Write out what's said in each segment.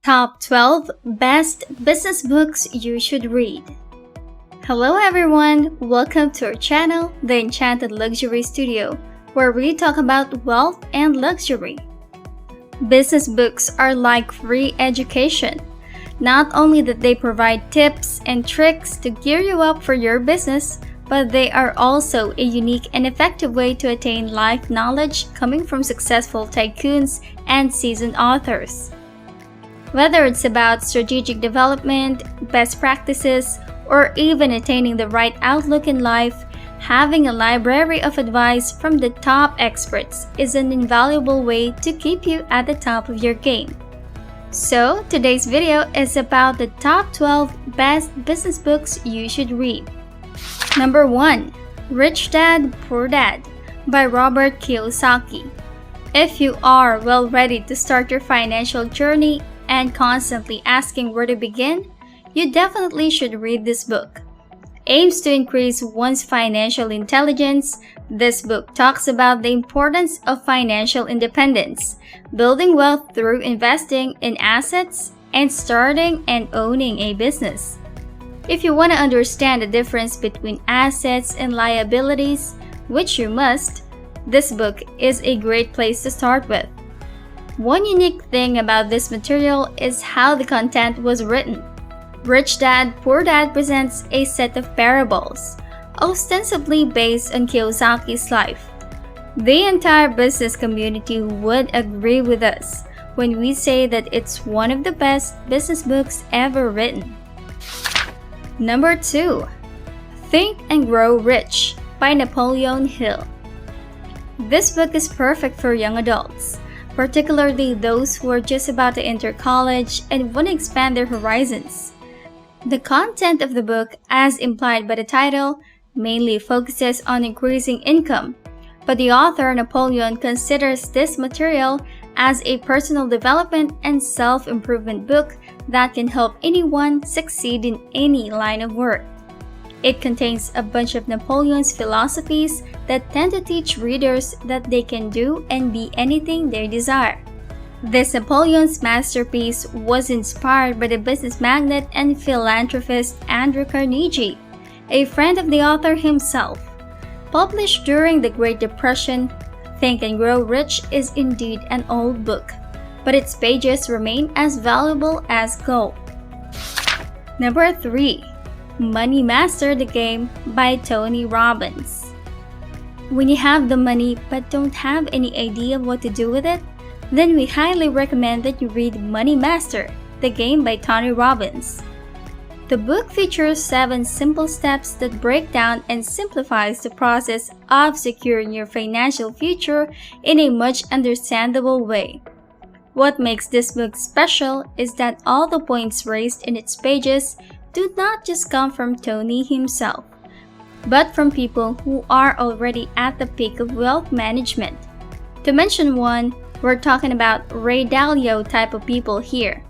Top 12 Best Business Books You Should Read. Hello everyone, welcome to our channel, The Enchanted Luxury Studio, where we talk about wealth and luxury. Business books are like free education. Not only that they provide tips and tricks to gear you up for your business, but they are also a unique and effective way to attain life knowledge coming from successful tycoons and seasoned authors. Whether it's about strategic development, best practices, or even attaining the right outlook in life, having a library of advice from the top experts is an invaluable way to keep you at the top of your game. So, today's video is about the top 12 best business books you should read. Number 1. Rich Dad, Poor Dad by Robert Kiyosaki. If you are well ready to start your financial journey and constantly asking where to begin, you definitely should read this book. Aims to increase one's financial intelligence, this book talks about the importance of financial independence, building wealth through investing in assets, and starting and owning a business. If you want to understand the difference between assets and liabilities, which you must, this book is a great place to start with. One unique thing about this material is how the content was written. Rich Dad, Poor Dad presents a set of parables, ostensibly based on Kiyosaki's life. The entire business community would agree with us when we say that it's one of the best business books ever written. Number 2. Think and Grow Rich by Napoleon Hill. This book is perfect for young adults, particularly those who are just about to enter college and want to expand their horizons. The content of the book, as implied by the title, mainly focuses on increasing income, but the author Napoleon considers this material as a personal development and self-improvement book that can help anyone succeed in any line of work. It contains a bunch of Napoleon's philosophies that tend to teach readers that they can do and be anything they desire. This Napoleon's masterpiece was inspired by the business magnate and philanthropist Andrew Carnegie, a friend of the author himself. Published during the Great Depression, Think and Grow Rich is indeed an old book, but its pages remain as valuable as gold. Number 3. Money Master the Game by Tony Robbins. When you have the money but don't have any idea what to do with it, then we highly recommend that you read Money Master the Game by Tony Robbins. The book features 7 simple steps that break down and simplifies the process of securing your financial future in a much understandable way. What makes this book special is that all the points raised in its pages do not just come from Tony himself, but from people who are already at the peak of wealth management. To mention one, we're talking about Ray Dalio type of people here.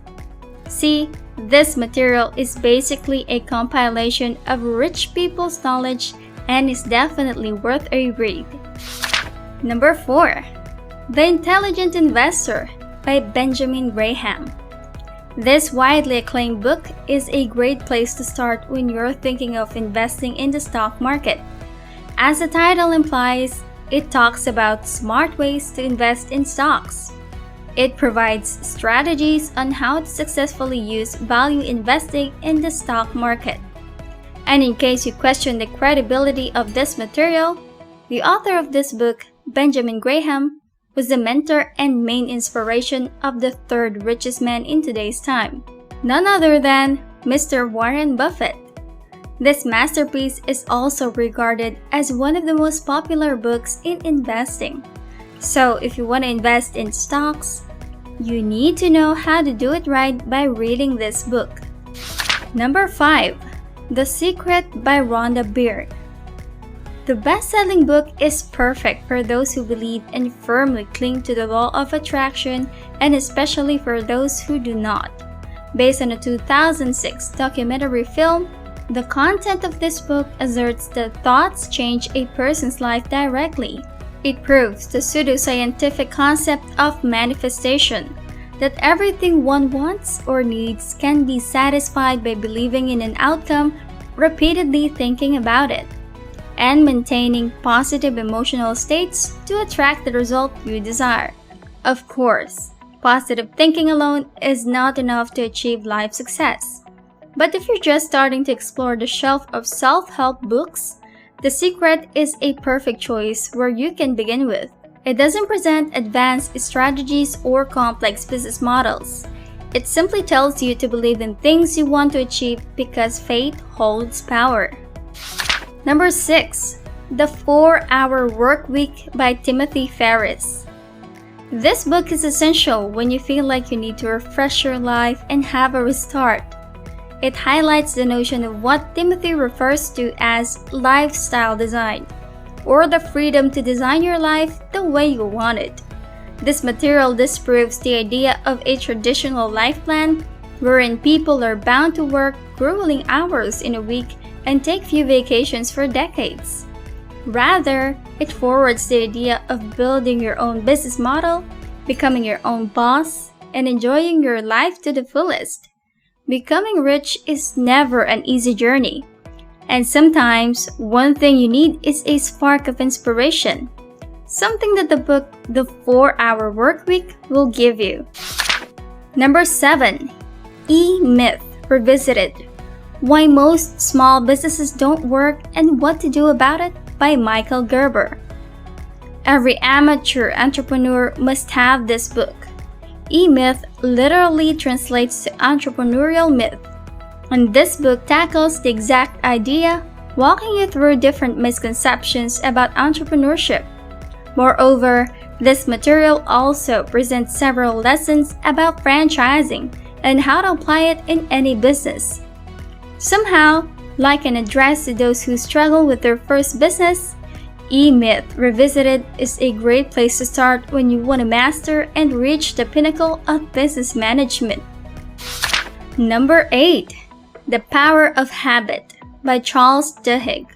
See, this material is basically a compilation of rich people's knowledge and is definitely worth a read. Number 4. The Intelligent Investor by Benjamin Graham. This widely acclaimed book is a great place to start when you're thinking of investing in the stock market. As the title implies, it talks about smart ways to invest in stocks. It provides strategies on how to successfully use value investing in the stock market. And in case you question the credibility of this material, the author of this book, Benjamin Graham, was the mentor and main inspiration of the third richest man in today's time, none other than Mr. Warren Buffett. This masterpiece is also regarded as one of the most popular books in investing. So if you want to invest in stocks, you need to know how to do it right by reading this book. Number 5. The Secret by Rhonda Byrne. The best-selling book is perfect for those who believe and firmly cling to the law of attraction, and especially for those who do not. Based on a 2006 documentary film, the content of this book asserts that thoughts change a person's life directly. It proves the pseudoscientific concept of manifestation. that everything one wants or needs can be satisfied by believing in an outcome, repeatedly thinking about it, and maintaining positive emotional states to attract the result you desire. Of course, positive thinking alone is not enough to achieve life success. But if you're just starting to explore the shelf of self-help books, The Secret is a perfect choice where you can begin with. It doesn't present advanced strategies or complex business models. It simply tells you to believe in things you want to achieve because faith holds power. Number 6. The 4-Hour Workweek by Timothy Ferris. This book is essential when you feel like you need to refresh your life and have a restart. It highlights the notion of what Timothy refers to as lifestyle design, or the freedom to design your life the way you want it. This material disproves the idea of a traditional life plan wherein people are bound to work grueling hours in a week and take few vacations for decades. Rather, it forwards the idea of building your own business model, becoming your own boss, and enjoying your life to the fullest. Becoming rich is never an easy journey, and sometimes one thing you need is a spark of inspiration, something that the book The 4-Hour Workweek will give you. Number 7. E-Myth Revisited: Why Most Small Businesses Don't Work and What to Do About It by Michael Gerber. Every amateur entrepreneur must have this book. E-Myth literally translates to entrepreneurial myth, and this book tackles the exact idea, walking you through different misconceptions about entrepreneurship. Moreover, this material also presents several lessons about franchising and how to apply it in any business. Somehow, like an address to those who struggle with their first business, E-Myth Revisited is a great place to start when you want to master and reach the pinnacle of business management. Number 8. The Power of Habit by Charles Duhigg.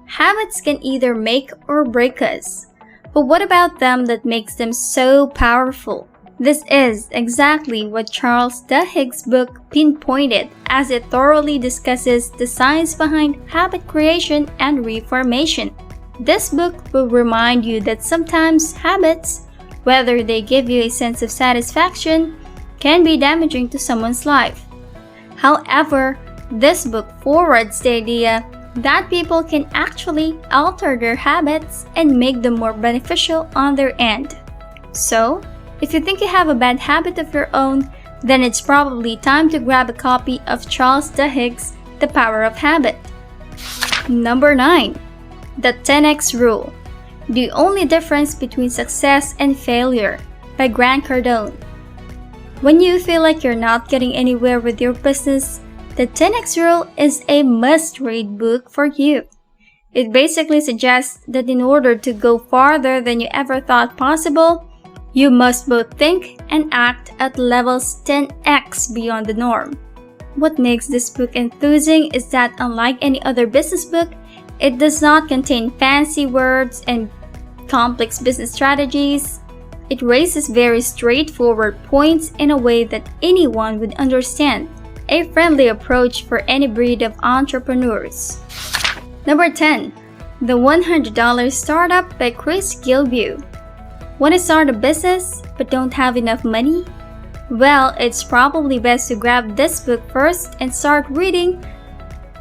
Habits can either make or break us. But what about them that makes them so powerful? This is exactly what Charles Duhigg's book pinpointed, as it thoroughly discusses the science behind habit creation and reformation. This book will remind you that sometimes habits, whether they give you a sense of satisfaction, can be damaging to someone's life. However, this book forwards the idea that people can actually alter their habits and make them more beneficial on their end. So, if you think you have a bad habit of your own, then it's probably time to grab a copy of Charles Duhigg's The Power of Habit. Number 9. The 10X Rule: The Only Difference Between Success and Failure by Grant Cardone. When you feel like you're not getting anywhere with your business, the 10X Rule is a must-read book for you. It basically suggests that in order to go farther than you ever thought possible, you must both think and act at levels 10x beyond the norm. What makes this book enthusing is that unlike any other business book, it does not contain fancy words and complex business strategies. It raises very straightforward points in a way that anyone would understand, a friendly approach for any breed of entrepreneurs. Number 10. The $100 Startup by Chris Guillebeau. Want to start a business but don't have enough money? Well, it's probably best to grab this book first and start reading.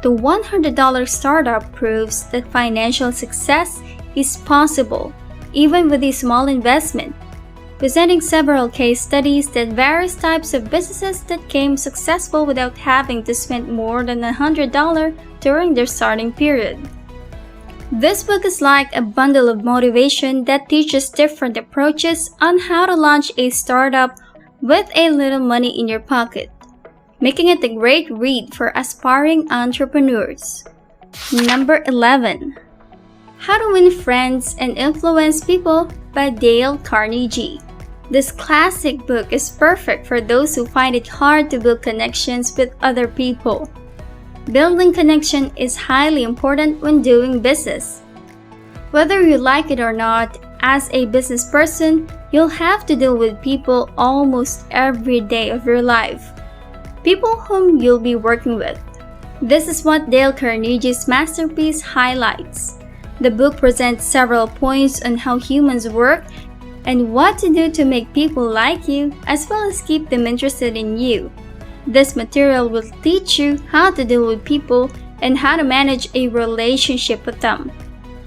The $100 Startup proves that financial success is possible, even with a small investment, presenting several case studies that various types of businesses that came successful without having to spend more than $100 during their starting period. This book is like a bundle of motivation that teaches different approaches on how to launch a startup with a little money in your pocket, making it a great read for aspiring entrepreneurs. Number 11. How to Win Friends and Influence People by Dale Carnegie. This classic book is perfect for those who find it hard to build connections with other people. Building connection is highly important when doing business. Whether you like it or not, As a business person, you'll have to deal with people almost every day of your life. People whom you'll be working with. This is what Dale Carnegie's masterpiece highlights. The book presents several points on how humans work and what to do to make people like you, as well as keep them interested in you. This material will teach you how to deal with people and how to manage a relationship with them,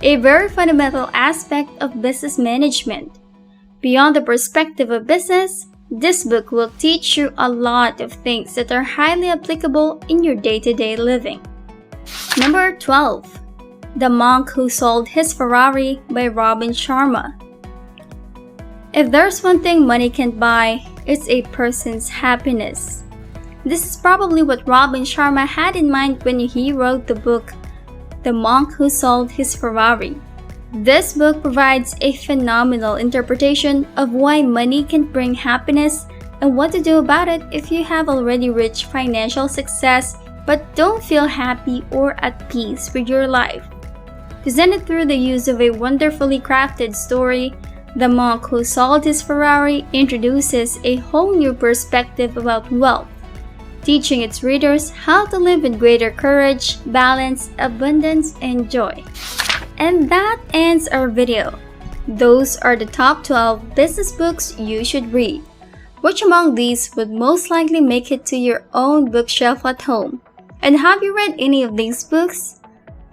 a very fundamental aspect of business management. Beyond the perspective of business, this book will teach you a lot of things that are highly applicable in your day-to-day living. Number 12. The Monk Who Sold His Ferrari by Robin Sharma. If there's one thing money can't buy, it's a person's happiness. This is probably what Robin Sharma had in mind when he wrote the book, The Monk Who Sold His Ferrari. This book provides a phenomenal interpretation of why money can bring happiness and what to do about it if you have already reached financial success but don't feel happy or at peace with your life. Presented through the use of a wonderfully crafted story, The Monk Who Sold His Ferrari introduces a whole new perspective about wealth, teaching its readers how to live with greater courage, balance, abundance, and joy. And that ends our video. Those are the top 12 business books you should read. Which among these would most likely make it to your own bookshelf at home? And have you read any of these books?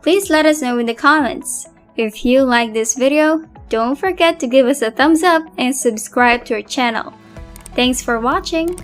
Please let us know in the comments. If you like this video, don't forget to give us a thumbs up and subscribe to our channel. Thanks for watching!